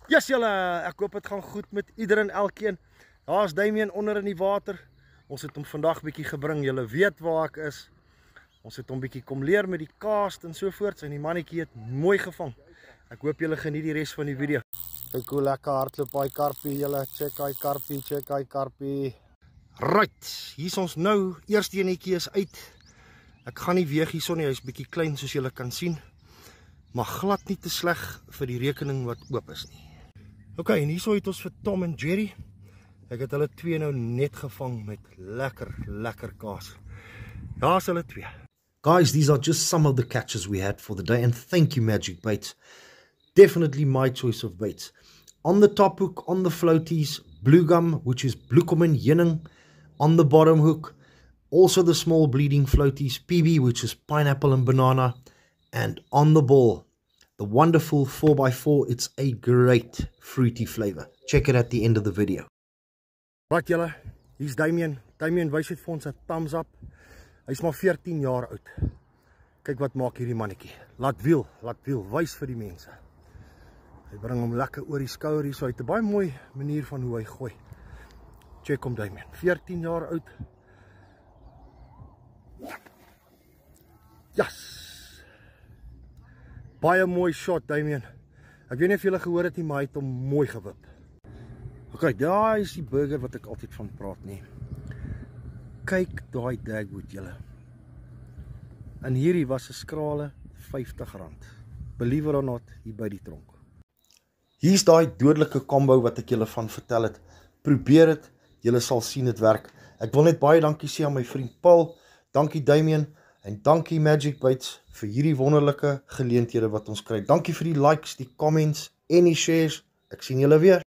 Yes julle, ek hoop het gaan goed met ieder en elkeen. Daar is Damien onder in die water. Ons het hom vandag bietjie gebring, julle weet waar ek is. Ons het hom bietjie kom leer met die cast en sovoorts en die mannetjie het mooi gevang. Ek hoop julle geniet die res van die video. Kyk hoe lekker hardloop hy karpie julle, check hy karpie. Right, hier is ons nou, eerste enetjie is uit. Ek gaan nie weeg hierson nie, hy is bietjie klein soos julle kan sien. Maar glad nie te sleg vir die rekening wat oop is nie. Ok, en hierso het ons vir Tom en Jerry. Ek het hulle twee nou net gevang met lekker kaas. Daar is hulle twee. Guys, these are just some of the catches we had for the day, and thank you Magic Baits. Definitely my choice of baits. On the top hook, on the floaties, blue gum, which is Bloekommen Jenning. On the bottom hook, also the small bleeding floaties, PB, which is pineapple and banana. And on the ball, the wonderful 4x4, it's a great fruity flavor. Check it at the end of the video. Wat julle, hier's Damien. Damien wys het vir ons 'n thumbs up. Hy's maar 14 jaar oud. Kyk wat maak hierdie mannetjie. Laat wiel, wys vir die mense. Hy bring hom lekker oor die skouer hier, so hy het 'n baie mooi manier van hoe hy gooi. Check hom Damien, 14 jaar oud. Yes! Baie mooi shot Damien. Ek weet nie of julle gehoor het nie, maar hy het hom mooi gewip. Ok, daar is die burger wat ek altyd van praat nie. Kyk daai dagwood julle. En hierdie was 'n skrale R50. Believe it or not, hier by die tronk. Hier's daai dodelike combo wat ek julle van vertel het. Probeer dit, julle sal sien dit werk. Ek wil net baie dankie sê aan my vriend Paul. Dankie Damien. En dankie Magic Baits vir hierdie wonderlike geleenthede wat ons kry. Dankie vir die likes, die comments en die shares. Ek sien julle weer.